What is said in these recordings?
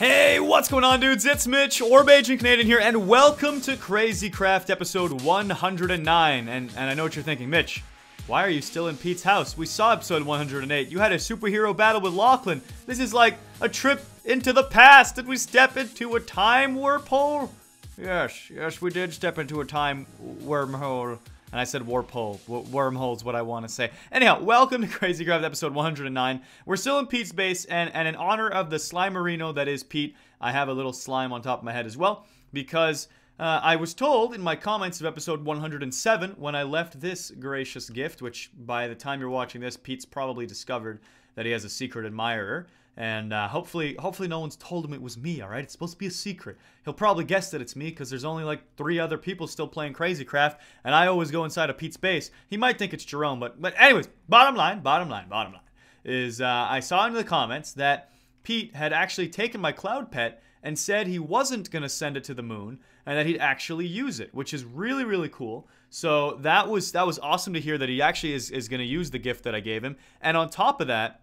Hey, what's going on, dudes? It's Mitch, Orb Agent Canadian here, and welcome to Crazy Craft episode 109. And I know what you're thinking, Mitch, why are you still in Pete's house? We saw episode 108. You had a superhero battle with Lachlan. This is like a trip into the past. Did we step into a time warp hole? Yes, we did step into a time wormhole. And I said warp hole. Wormhole's what I want to say. Anyhow, welcome to Crazy Craft episode 109. We're still in Pete's base, and in honor of the Slimerino that is Pete, I have a little slime on top of my head as well, because I was told in my comments of episode 107, when I left this gracious gift, which by the time you're watching this, Pete's probably discovered that he has a secret admirer. And hopefully no one's told him it was me, alright? It's supposed to be a secret. He'll probably guess that it's me because there's only like 3 other people still playing Crazy Craft, and I always go inside of Pete's base. He might think it's Jerome, but anyways, bottom line is I saw in the comments that Pete had actually taken my cloud pet and said he wasn't going to send it to the moon and that he'd actually use it, which is really, really cool. So that was awesome to hear that he actually is going to use the gift that I gave him. And on top of that,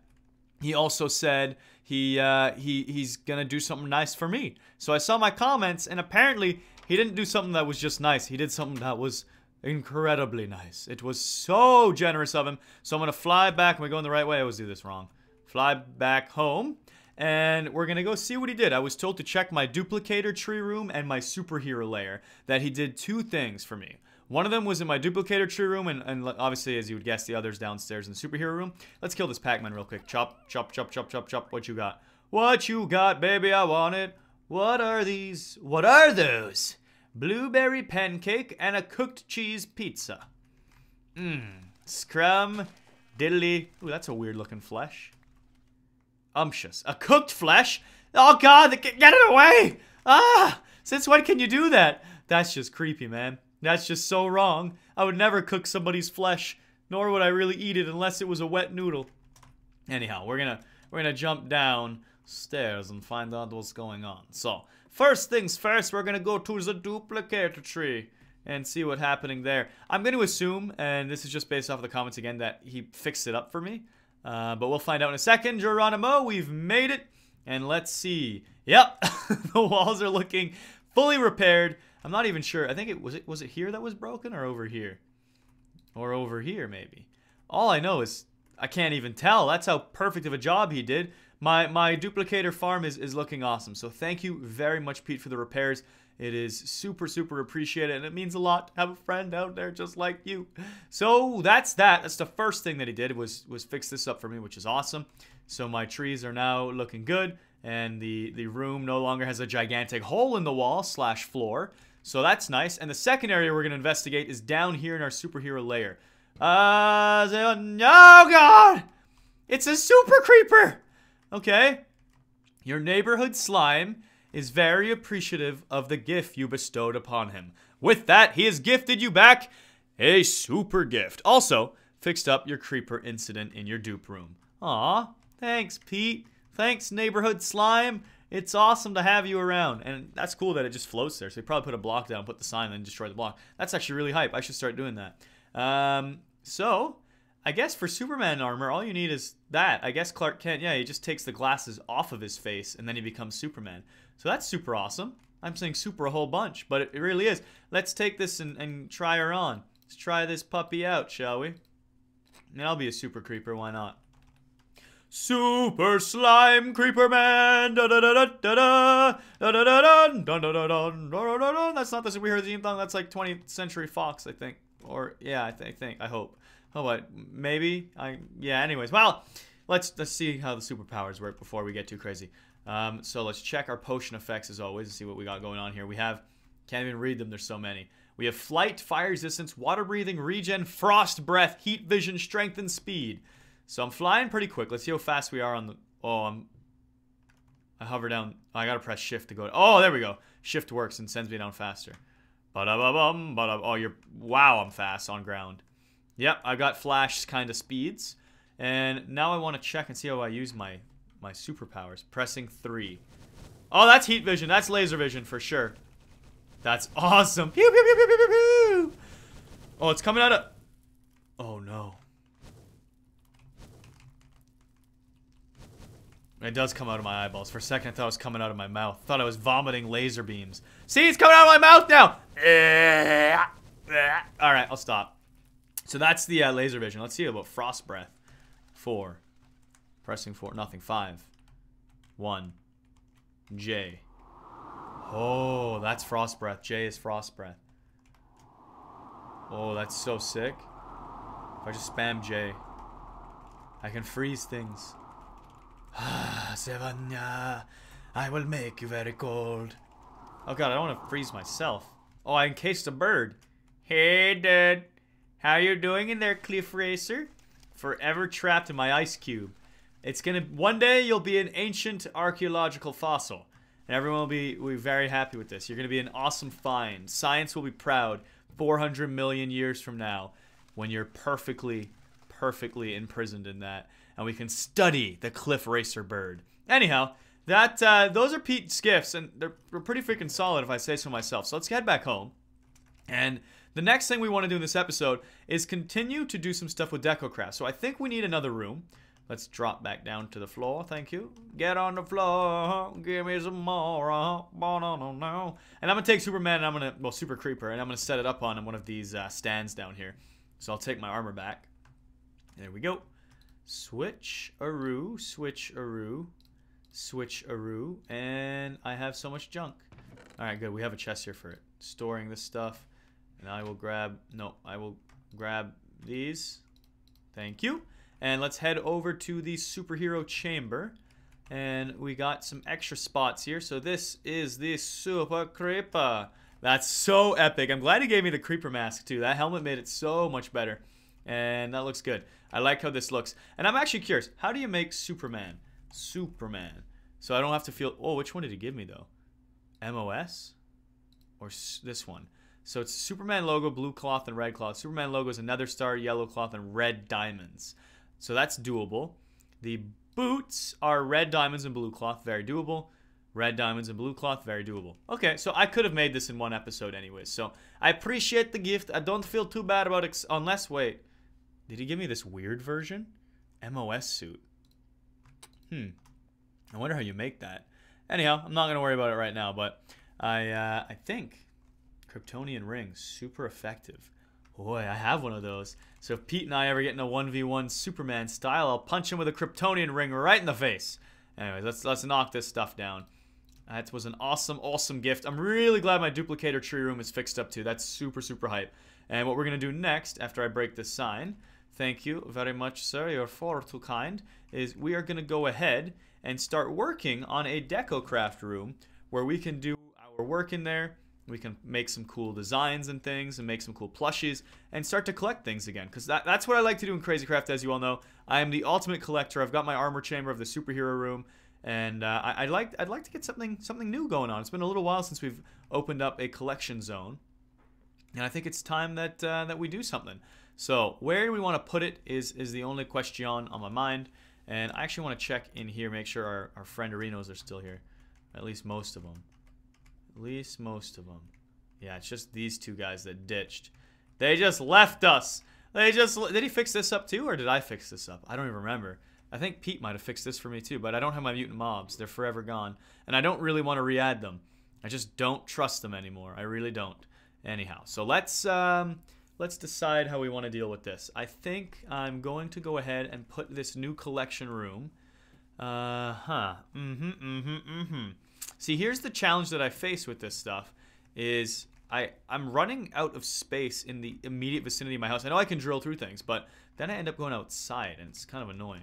he also said he's gonna do something nice for me. So I saw my comments, and apparently he didn't do something that was just nice. He did something that was incredibly nice. It was so generous of him. So I'm gonna fly back. Am I going the right way? I always do this wrong. Fly back home, and we're gonna go see what he did. I was told to check my duplicator tree room and my superhero lair. That he did 2 things for me. One of them was in my duplicator tree room, and obviously, as you would guess, the other's downstairs in the superhero room. Let's kill this Pac-Man real quick. Chop, chop, chop, chop, chop, chop. What you got? What you got, baby? I want it. What are these? What are those? Blueberry pancake and a cooked cheese pizza. Scrum diddly. Ooh, that's a weird-looking flesh. Umptious. A cooked flesh? Oh, God, get it away! Ah! Since when can you do that? That's just creepy, man. That's just so wrong. I would never cook somebody's flesh, nor would I really eat it unless it was a wet noodle. Anyhow, we're gonna jump down stairs and find out what's going on. So, first things first, we're gonna go to the duplicator tree and see what's happening there. I'm gonna assume, and this is just based off of the comments again, that he fixed it up for me. But we'll find out in a second. Geronimo, we've made it. And let's see. Yep, the walls are looking fully repaired. I'm not even sure. I think was it here that was broken, or over here? Or over here, maybe. All I know is I can't even tell. That's how perfect of a job he did. My duplicator farm is looking awesome. So thank you very much, Pete, for the repairs. It is super, super appreciated, and it means a lot to have a friend out there just like you. So that's that. That's the first thing that he did was fix this up for me, which is awesome. So my trees are now looking good, and the room no longer has a gigantic hole in the wall / floor. So that's nice. And the second area we're going to investigate is down here in our superhero lair. Oh God! It's a super creeper! Okay. Your neighborhood slime is very appreciative of the gift you bestowed upon him. With that, he has gifted you back a super gift. Also, fixed up your creeper incident in your dupe room. Aw, thanks, Pete. Thanks, neighborhood slime. It's awesome to have you around. And that's cool that it just floats there. So you probably put a block down, put the sign, and then destroy the block. That's actually really hype. I should start doing that. So, I guess for Superman armor, all you need is that. I guess Clark Kent, yeah, he just takes the glasses off of his face, and then he becomes Superman. So that's super awesome. I'm saying super a whole bunch, but it really is. Let's take this and try her on. Let's try this puppy out, shall we? And I'll be a super creeper, why not? Super Slime Creeper Man. Da da da da da da da da da da da da da. That's not the superhero theme song. That's like 20th Century Fox, I think. Or yeah, I think. I hope. Oh, what? Maybe. Yeah. Anyways, well, let's see how the superpowers work before we get too crazy. So let's check our potion effects as always and see what we got going on here. We have, can't even read them. There's so many. We have flight, fire resistance, water breathing, regen, frost breath, heat vision, strength, and speed. So I'm flying pretty quick. Let's see how fast we are on the... Oh, I hover down. I gotta press shift to go... Oh, there we go. Shift works and sends me down faster. Ba-da-ba-bum, ba-da... Oh, Wow, I'm fast on ground. Yep, I got flash kind of speeds. And now I want to check and see how I use my superpowers. Pressing 3. Oh, that's heat vision. That's laser vision for sure. That's awesome. Pew, pew, pew, pew, pew, pew, pew. Oh, it's coming out of... Oh, no. It does come out of my eyeballs. For a second, I thought it was coming out of my mouth. I thought I was vomiting laser beams. See, it's coming out of my mouth now! Alright, I'll stop. So that's the laser vision. Let's see about frost breath. 4. Pressing 4. Nothing. 5. 1. J. Oh, that's frost breath. J is frost breath. Oh, that's so sick. If I just spam J, I can freeze things. Savannah, I will make you very cold. Oh god, I don't want to freeze myself. Oh, I encased a bird. Hey, dude. How you doing in there, Cliff Racer? Forever trapped in my ice cube. It's gonna... One day, you'll be an ancient archaeological fossil. And everyone will be very happy with this. You're gonna be an awesome find. Science will be proud 400 million years from now when you're perfectly imprisoned in that. And we can study the Cliff Racer bird. Anyhow, that those are Pete's gifts, and they're pretty freaking solid if I say so myself. So let's head back home. And the next thing we want to do in this episode is continue to do some stuff with DECOCRAFT. So I think we need another room. Let's drop back down to the floor. Thank you. Get on the floor. Give me some more. And I'm going to take Superman and I'm going to... Well, Super Creeper. And I'm going to set it up on one of these stands down here. So I'll take my armor back. There we go. Switch-aroo. Switch-aroo. Switch-aroo. And I have so much junk. Alright, good. We have a chest here for it. Storing this stuff. And I will grab... No, I will grab these. Thank you. And let's head over to the superhero chamber. And we got some extra spots here. So this is the Super Creeper. That's so epic. I'm glad he gave me the Creeper mask too. That helmet made it so much better. And that looks good. I like how this looks. And I'm actually curious. How do you make Superman? Superman. So I don't have to feel... Oh, which one did he give me though? MOS? Or this one? So it's Superman logo, blue cloth, and red cloth. Superman logo is another star, yellow cloth, and red diamonds. So that's doable. The boots are red diamonds and blue cloth. Very doable. Red diamonds and blue cloth. Very doable. Okay, so I could have made this in one episode anyways. So I appreciate the gift. I don't feel too bad about it. Unless, wait. Did he give me this weird version? MOS suit. I wonder how you make that. Anyhow, I'm not going to worry about it right now. But I think Kryptonian ring. Super effective. Boy, I have one of those. So if Pete and I ever get in a 1v1 Superman style, I'll punch him with a Kryptonian ring right in the face. Anyways, let's knock this stuff down. That was an awesome gift. I'm really glad my duplicator tree room is fixed up too. That's super hype. And what we're going to do next, after I break this sign, thank you very much, sir, you're far too kind, is we are going to go ahead and start working on a DECOCRAFT room where we can do our work in there. We can make some cool designs and things and make some cool plushies and start to collect things again. Because that's what I like to do in CrazyCraft, as you all know. I am the ultimate collector. I've got my armor chamber of the superhero room. And I'd like to get something new going on. It's been a little while since we've opened up a collection zone. And I think it's time that we do something. So where do we want to put it is the only question on my mind. And I actually want to check in here, make sure our friend Arinos are still here. At least most of them. At least most of them. Yeah, it's just these two guys that ditched. They just left us. Did he fix this up too, or did I fix this up? I don't even remember. I think Pete might have fixed this for me too, but I don't have my mutant mobs. They're forever gone. And I don't really want to re-add them. I just don't trust them anymore. I really don't. Anyhow, so let's decide how we want to deal with this. I think I'm going to go ahead and put this new collection room. See, here's the challenge that I face with this stuff is I'm running out of space in the immediate vicinity of my house. I know I can drill through things, but then I end up going outside, and it's kind of annoying.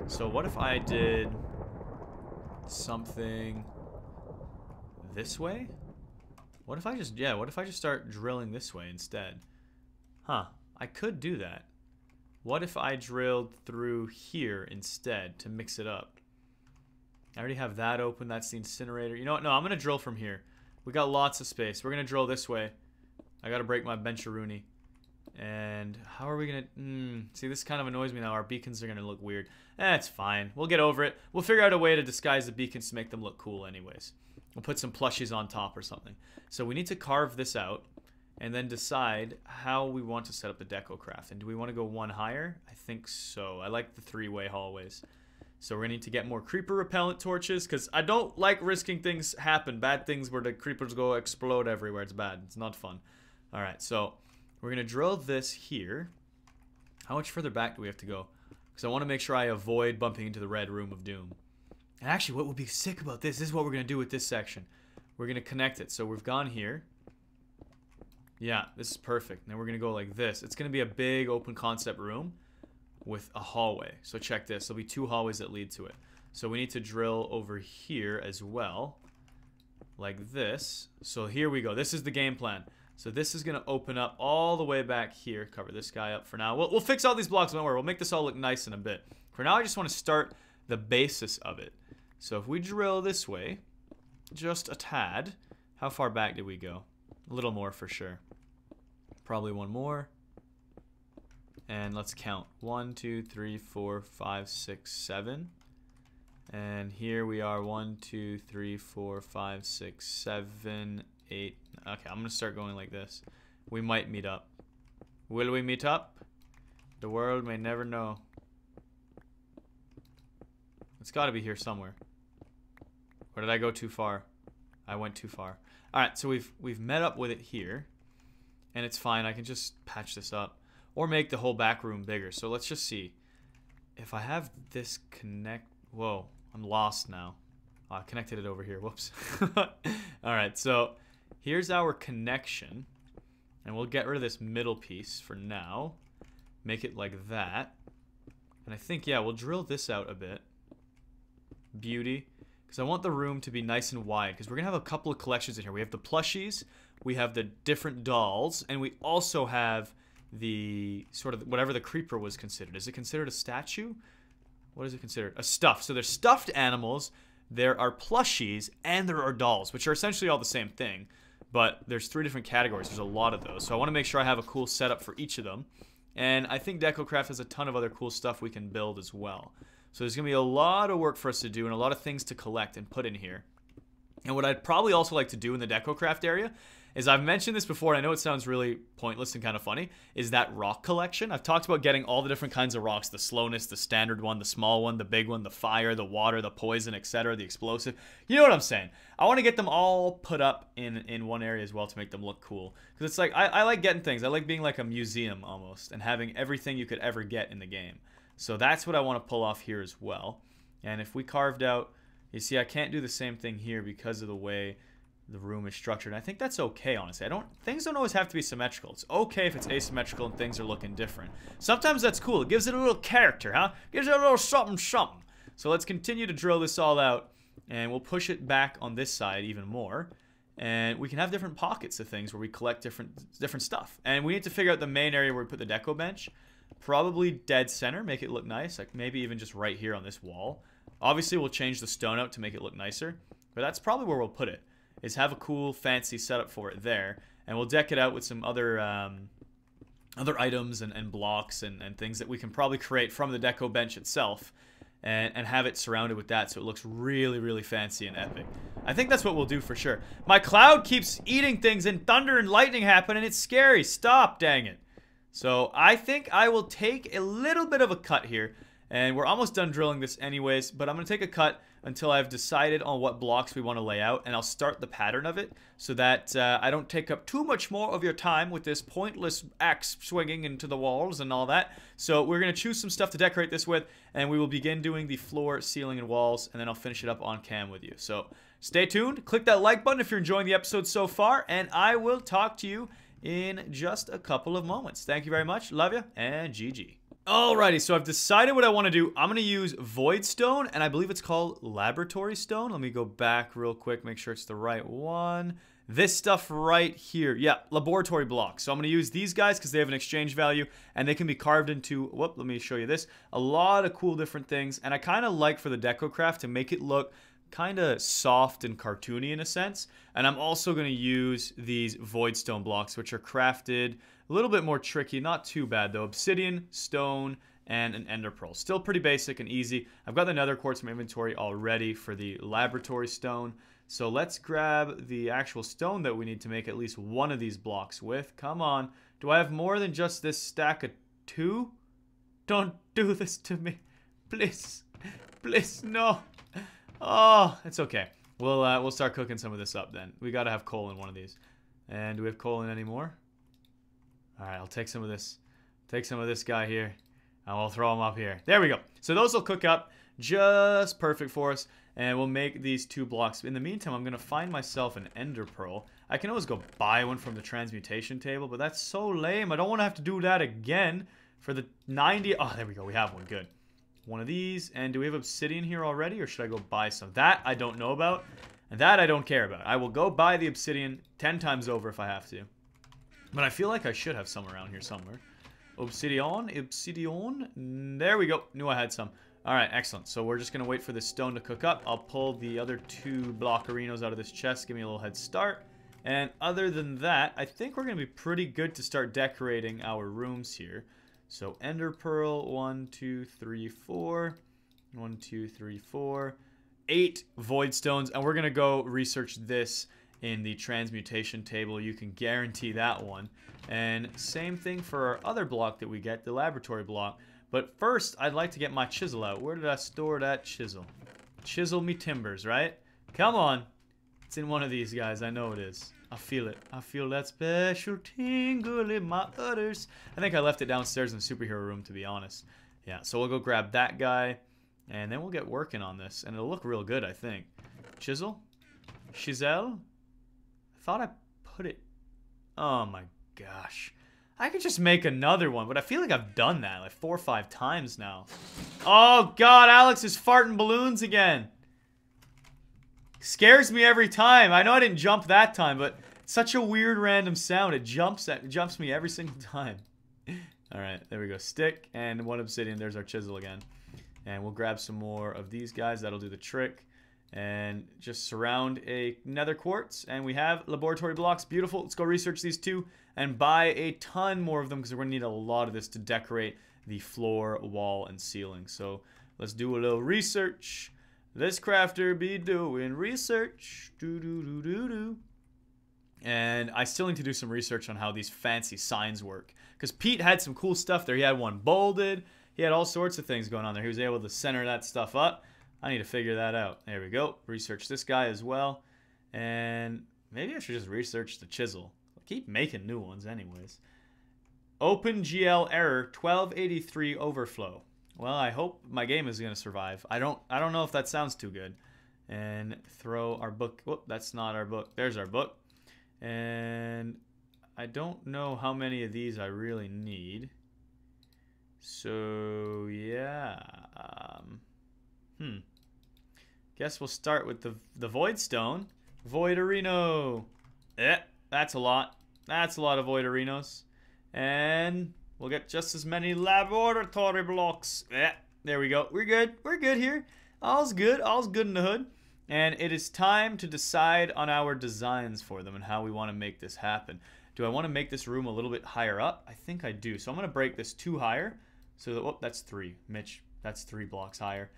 So what if I did something this way? What if I just start drilling this way instead? Huh, I could do that. What if I drilled through here instead to mix it up? I already have that open. That's the incinerator. You know what? No, I'm going to drill from here. We got lots of space. We're going to drill this way. I got to break my bencharoonie. And how are we going to... see, this kind of annoys me now. Our beacons are going to look weird. It's fine. We'll get over it. We'll figure out a way to disguise the beacons to make them look cool anyways. We'll put some plushies on top or something. So we need to carve this out and then decide how we want to set up the DECOCRAFT. And do we want to go one higher? I think so. I like the three-way hallways. So we're going to need to get more creeper repellent torches, because I don't like risking things happen. Bad things where the creepers go explode everywhere. It's bad. It's not fun. Alright, so we're going to drill this here. How much further back do we have to go? Because I want to make sure I avoid bumping into the red room of doom. And actually, what would be sick about this is what we're going to do with this section. We're going to connect it. So we've gone here. Yeah, this is perfect. Now we're going to go like this. It's going to be a big open concept room with a hallway. So check this. There'll be 2 hallways that lead to it. So we need to drill over here as well. Like this. So here we go. This is the game plan. So this is going to open up all the way back here. Cover this guy up for now. We'll fix all these blocks. Don't worry. We'll make this all look nice in a bit. For now, I just want to start the basis of it. So if we drill this way, just a tad. How far back did we go? A little more for sure. Probably one more. And let's count. 1, 2, 3, 4, 5, 6, 7. And here we are. 1, 2, 3, 4, 5, 6, 7, 8. Okay, I'm going to start going like this. We might meet up. Will we meet up? The world may never know. It's got to be here somewhere. Or did I go too far? I went too far. Alright, so we've met up with it here. And it's fine. I can just patch this up. Or make the whole back room bigger. So let's just see. If I have this connect... Whoa, I'm lost now. Oh, I connected it over here. Whoops. Alright, so here's our connection. And we'll get rid of this middle piece for now. Make it like that. And I think, yeah, we'll drill this out a bit. Beauty. Because I want the room to be nice and wide. Because we're going to have a couple of collections in here. We have the plushies. We have the different dolls. And we also have the sort of whatever the creeper was considered. Is it considered a statue? What is it considered? A stuff. So there's stuffed animals. There are plushies. And there are dolls. Which are essentially all the same thing. But there's 3 different categories. There's a lot of those. So I want to make sure I have a cool setup for each of them. And I think DECOCRAFT has a ton of other cool stuff we can build as well. So there's going to be a lot of work for us to do and a lot of things to collect and put in here. And what I'd probably also like to do in the DECOCRAFT area is, I've mentioned this before, and I know it sounds really pointless and kind of funny, is that rock collection. I've talked about getting all the different kinds of rocks, the slowness, the standard one, the small one, the big one, the fire, the water, the poison, etc., the explosive. You know what I'm saying? I want to get them all put up in one area as well to make them look cool. Because it's like, I like getting things. I like being like a museum almost and having everything you could ever get in the game. So that's what I want to pull off here as well. And if we carved out, you see, I can't do the same thing here because of the way the room is structured. And I think that's okay, honestly. Things don't always have to be symmetrical. It's okay if it's asymmetrical and things are looking different. Sometimes that's cool. It gives it a little character, huh? Gives it a little something, something. So let's continue to drill this all out, and we'll push it back on this side even more. And we can have different pockets of things where we collect different stuff. And we need to figure out the main area where we put the deco bench. Probably dead center, make it look nice. Like maybe even just right here on this wall. Obviously, we'll change the stone out to make it look nicer. But that's probably where we'll put it. Is have a cool, fancy setup for it there. And we'll deck it out with some other items and blocks and things that we can probably create from the deco bench itself. And have it surrounded with that so it looks really, really fancy and epic. I think that's what we'll do for sure. My cloud keeps eating things and thunder and lightning happen and it's scary. Stop, dang it. So I think I will take a little bit of a cut here. And we're almost done drilling this anyways. But I'm going to take a cut until I've decided on what blocks we want to lay out. And I'll start the pattern of it so that I don't take up too much more of your time with this pointless axe swinging into the walls and all that. So we're going to choose some stuff to decorate this with. And we will begin doing the floor, ceiling, and walls. And then I'll finish it up on cam with you. So stay tuned. Click that like button if you're enjoying the episode so far. And I will talk to you in just a couple of moments. Thank you very much. Love you. And GG. Alrighty, so I've decided what I want to do. I'm going to use void stone, and I believe it's called laboratory stone. Let me go back real quick, make sure it's the right one. This stuff right here. Yeah, laboratory blocks. So I'm going to use these guys because they have an exchange value, and they can be carved into, whoop, let me show you this. A lot of cool different things, and I kind of like for the DECOCRAFT to make it look kind of soft and cartoony in a sense. And I'm also going to use these void stone blocks, which are crafted a little bit more tricky, not too bad though. Obsidian, stone, and an ender pearl. Still pretty basic and easy. I've got the nether quartz in my inventory already for the laboratory stone. So let's grab the actual stone that we need to make at least one of these blocks with. Come on. Do I have more than just this stack of 2? Don't do this to me. Please. Please, no. Oh, it's okay. We'll start cooking some of this up then. We gotta have coal in one of these. And do we have coal in any more? Alright, I'll take some of this. Take some of this guy here. And we'll throw him up here. There we go. So those will cook up just perfect for us. And we'll make these 2 blocks. In the meantime, I'm gonna find myself an ender pearl. I can always go buy one from the transmutation table, but that's so lame. I don't want to have to do that again for the 90. Oh, there we go. We have one. Good. One of these. And do we have obsidian here already, or should I go buy some? That I don't know about, and that I don't care about. I will go buy the obsidian 10 times over if I have to. But I feel like I should have some around here somewhere. Obsidian. There we go. Knew I had some. Alright, excellent. So we're just going to wait for this stone to cook up. I'll pull the other 2 blockerinos out of this chest. Give me a little head start. And other than that, I think we're going to be pretty good to start decorating our rooms here. So ender pearl, 1, 2, 3, 4. 1, 2, 3, 4. 8 void stones. And we're going to go research this in the transmutation table. You can guarantee that one. And same thing for our other block that we get, the laboratory block. But first, I'd like to get my chisel out. Where did I store that chisel? Chisel me timbers, right? Come on. It's in one of these guys. I know it is. I feel it. I feel that special tingle in my udders. I think I left it downstairs in the superhero room, to be honest. Yeah, so we'll go grab that guy. And then we'll get working on this. And it'll look real good, I think. Chisel? Chisel? I thought I put it... Oh my gosh. I could just make another one, but I feel like I've done that like 4 or 5 times now. Oh god, Alex is farting balloons again. Scares me every time. I know I didn't jump that time, but it's such a weird random sound. It jumps me every single time. Alright, there we go. Stick and 1 obsidian. There's our chisel again. And we'll grab some more of these guys. That'll do the trick. And just surround a nether quartz. And we have laboratory blocks. Beautiful. Let's go research these 2 and buy a ton more of them, because we're going to need a lot of this to decorate the floor, wall, and ceiling. So let's do a little research. This crafter be doing research. And I still need to do some research on how these fancy signs work, because Pete had some cool stuff there. He had one bolded. He had all sorts of things going on there. He was able to center that stuff up. I need to figure that out. There we go. Research this guy as well. And maybe I should just research the chisel. I'll keep making new ones anyways. OpenGL error 1283 overflow. Well, I hope my game is going to survive. I don't know if that sounds too good. And throw our book. Whoop, that's not our book. There's our book. And I don't know how many of these I really need. So, yeah. Guess we'll start with the void stone. Voiderino. That's a lot. That's a lot of voiderinos. And we'll get just as many laboratory blocks. There we go. We're good. We're good here. All's good. All's good in the hood. And it is time to decide on our designs for them and how we want to make this happen. Do I want to make this room a little bit higher up? I think I do. So I'm going to break this 2 higher. So that, oh, that's 3. Mitch, that's 3 blocks higher.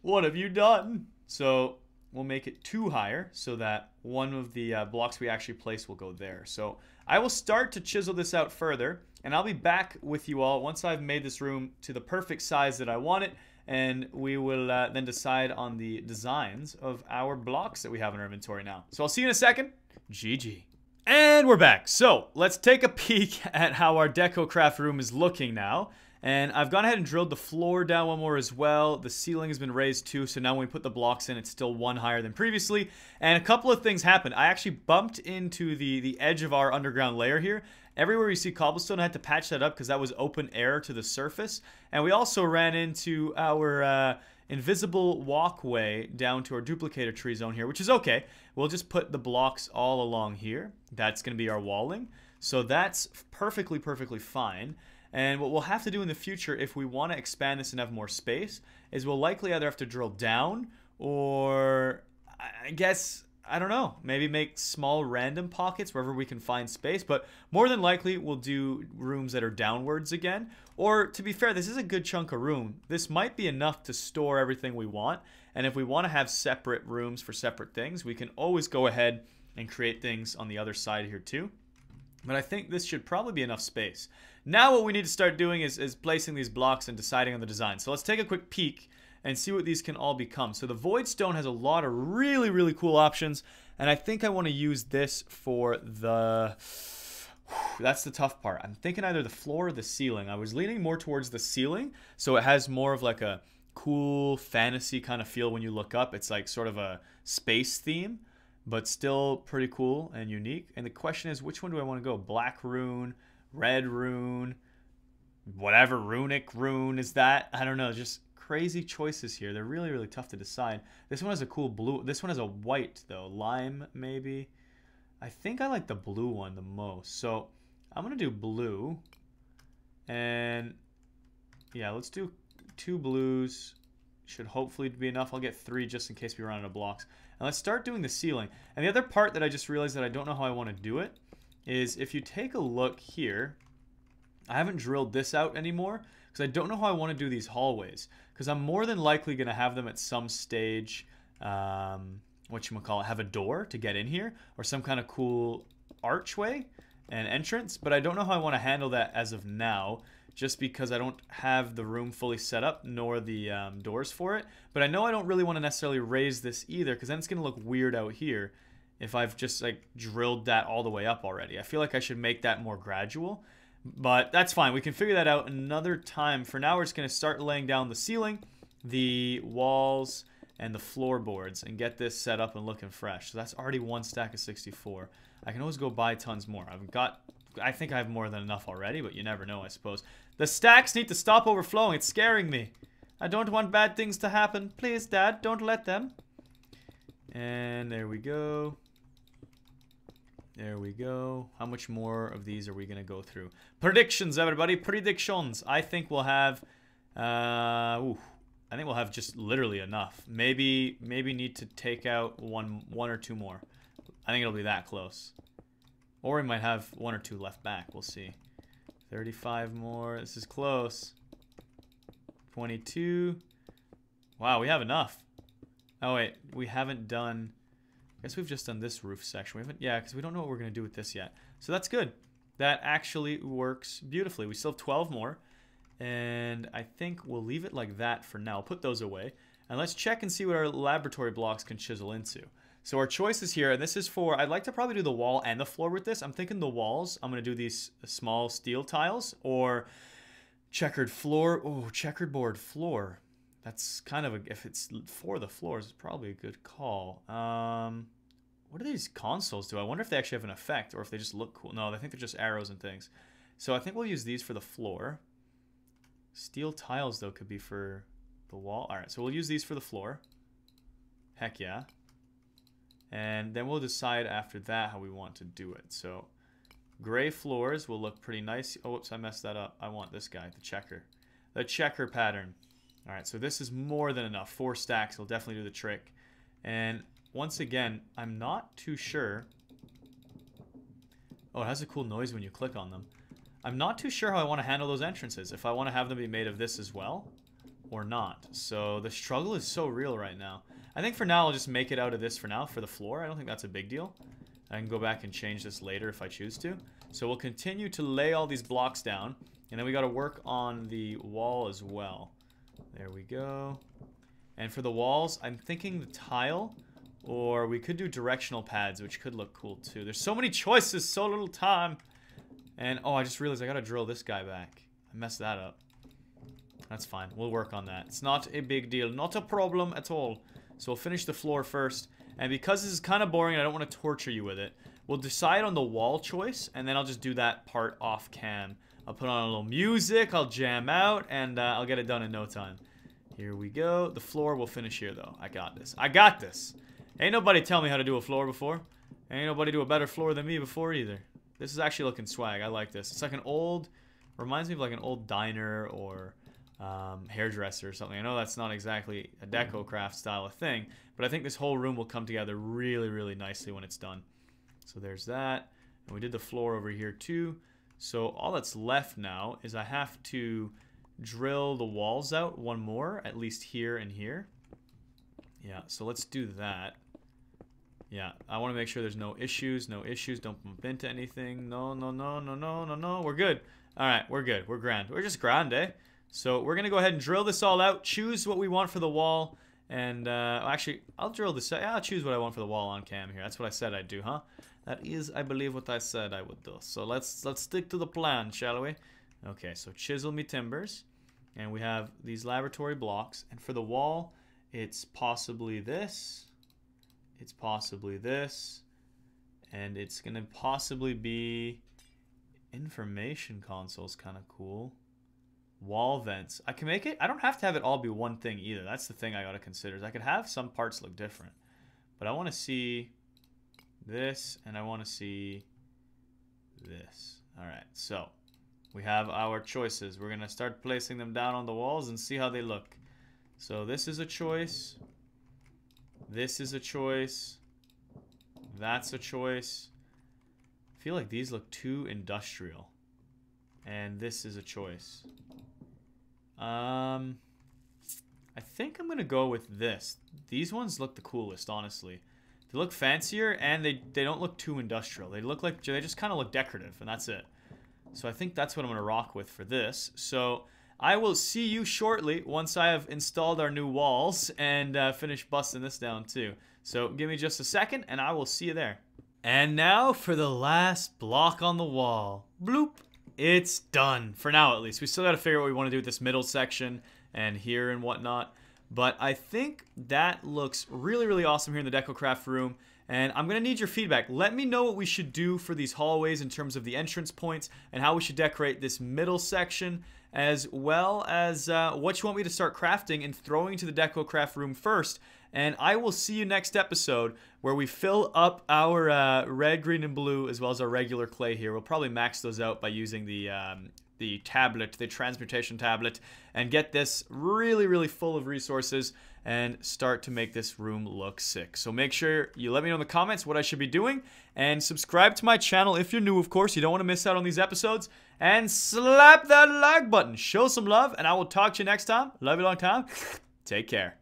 What have you done? So we'll make it 2 higher so that one of the blocks we actually place will go there. So I will start to chisel this out further, and I'll be back with you all once I've made this room to the perfect size that I want it, and we will then decide on the designs of our blocks that we have in our inventory now. So I'll see you in a second. GG. And we're back. So let's take a peek at how our DECOCRAFT room is looking now. And I've gone ahead and drilled the floor down 1 more as well. The ceiling has been raised too, so now when we put the blocks in, it's still 1 higher than previously. And a couple of things happened. I actually bumped into the edge of our underground layer here. Everywhere you see cobblestone, I had to patch that up because that was open air to the surface. And we also ran into our invisible walkway down to our duplicator tree zone here, which is okay. We'll just put the blocks all along here. That's going to be our walling. So that's perfectly fine. And what we'll have to do in the future, if we want to expand this and have more space, is we'll likely either have to drill down or, I guess, I don't know, maybe make small random pockets wherever we can find space. But more than likely, we'll do rooms that are downwards again. Or, to be fair, this is a good chunk of room. This might be enough to store everything we want. And if we want to have separate rooms for separate things, we can always go ahead and create things on the other side here too. But I think this should probably be enough space. Now what we need to start doing is placing these blocks and deciding on the design. So let's take a quick peek and see what these can all become. So the void stone has a lot of really, really cool options, and I think I want to use this for the... That's the tough part. I'm thinking either the floor or the ceiling. I was leaning more towards the ceiling, so it has more of like a cool fantasy kind of feel when you look up. It's like sort of a space theme, but still pretty cool and unique. And the question is, which one do I want to go? Black rune, red rune, whatever runic rune is that? I don't know. Just crazy choices here. They're really, really tough to decide. This one has a cool blue. This one has a white, though. Lime, maybe. I think I like the blue one the most. So I'm going to do blue. And yeah, let's do 2 blues. Should hopefully be enough. I'll get 3 just in case we run out of blocks. And let's start doing the ceiling. And the other part that I just realized that I don't know how I want to do it is if you take a look here, I haven't drilled this out anymore because I don't know how I want to do these hallways. Because I'm more than likely going to have them at some stage, whatchamacallit, have a door to get in here or some kind of cool archway and entrance. But I don't know how I want to handle that as of now, just because I don't have the room fully set up nor the doors for it. But I know I don't really want to necessarily raise this either because then it's going to look weird out here if I've just like drilled that all the way up already. I feel like I should make that more gradual. But that's fine. We can figure that out another time. For now, we're just going to start laying down the ceiling, the walls, and the floorboards and get this set up and looking fresh. So that's already 1 stack of 64. I can always go buy tons more. I think I have more than enough already, but you never know, I suppose. The stacks need to stop overflowing. It's scaring me. I don't want bad things to happen. Please, Dad, don't let them. And there we go. There we go. How much more of these are we going to go through? Predictions, everybody. Predictions. I think we'll have... I think we'll have just literally enough. Maybe need to take out one or 2 more. I think it'll be that close. Or we might have 1 or 2 left back. We'll see. 35 more. This is close. 22. Wow, we have enough. Oh, wait. We haven't done... I guess we've just done this roof section. We haven't... Yeah, because we don't know what we're going to do with this yet. So that's good. That actually works beautifully. We still have 12 more. And I think we'll leave it like that for now. Put those away. And let's check and see what our laboratory blocks can chisel into. So our choices here, and this is for... I'd like to probably do the wall and the floor with this. I'm thinking the walls. I'm going to do these small steel tiles. Or checkered floor. Oh, checkerboard floor. That's kind of a... If it's for the floors, it's probably a good call. What do these consoles do? I wonder if they actually have an effect or if they just look cool. No, I think they're just arrows and things. So I think we'll use these for the floor. Steel tiles, though, could be for the wall. All right, so we'll use these for the floor. Heck yeah. And then we'll decide after that how we want to do it. So gray floors will look pretty nice. Oh, whoops, I messed that up. I want this guy, the checker. The checker pattern. All right, so this is more than enough. 4 stacks will definitely do the trick. And once again, I'm not too sure. Oh, it has a cool noise when you click on them. I'm not too sure how I want to handle those entrances. If I want to have them be made of this as well or not. So the struggle is so real right now. I think for now I'll just make it out of this for now for the floor. I don't think that's a big deal. I can go back and change this later if I choose to. So we'll continue to lay all these blocks down. And then we got to work on the wall as well. There we go. And for the walls, I'm thinking the tile, or we could do directional pads, which could look cool too. There's so many choices, so little time. And, oh, I just realized I got to drill this guy back. I messed that up. That's fine. We'll work on that. It's not a big deal. Not a problem at all. So we'll finish the floor first. And because this is kind of boring, I don't want to torture you with it. We'll decide on the wall choice, and then I'll just do that part off cam. I'll put on a little music, I'll jam out, and I'll get it done in no time. Here we go. The floor will finish here, though. I got this. I got this. Ain't nobody tell me how to do a floor before. Ain't nobody do a better floor than me before either. This is actually looking swag. I like this. It's like an old... Reminds me of like an old diner or hairdresser or something. I know that's not exactly a DECOCRAFT style of thing, but I think this whole room will come together really, really nicely when it's done. So there's that. And we did the floor over here too. So all that's left now is I have to drill the walls out one more, at least here and here. Yeah, so let's do that. Yeah, I want to make sure there's no issues, don't bump into anything. No, no, no, no, no, no, no, we're good. All right, we're good, we're grand. We're just grand, eh? So we're going to go ahead and drill this all out, choose what we want for the wall, and actually, I'll drill this out. Yeah, I'll choose what I want for the wall on cam here. That's what I said I'd do, huh? That is, I believe, what I said I would do. So let's stick to the plan, shall we? Okay, so chisel me timbers, and we have these laboratory blocks, and for the wall, it's possibly this, it's possibly this, and it's going to possibly be information console's kind of cool. Wall vents. I can make it. I don't have to have it all be one thing either. That's the thing I got to consider. Is I could have some parts look different. But I want to see this and I want to see this. All right. So we have our choices. We're going to start placing them down on the walls and see how they look. So this is a choice. This is a choice. That's a choice. I feel like these look too industrial. And this is a choice. I think I'm gonna go with this. These ones look the coolest, honestly. They look fancier and they don't look too industrial. They look like, they just kind of look decorative, and that's it. So I think that's what I'm gonna rock with for this. So I will see you shortly once I have installed our new walls and finished busting this down too. So give me just a second and I will see you there. And now for the last block on the wall. Bloop. It's done, for now at least. We still got to figure out what we want to do with this middle section and here and whatnot. But I think that looks really, really awesome here in the DecoCraft room. And I'm going to need your feedback. Let me know what we should do for these hallways in terms of the entrance points and how we should decorate this middle section, as well as what you want me to start crafting and throwing to the DecoCraft room first. And I will see you next episode where we fill up our red, green, and blue as well as our regular clay here. We'll probably max those out by using the tablet, the transmutation tablet, and get this really, really full of resources and start to make this room look sick. So make sure you let me know in the comments what I should be doing, and subscribe to my channel if you're new, of course. You don't want to miss out on these episodes, and slap that like button. Show some love, and I will talk to you next time. Love you long time. Take care.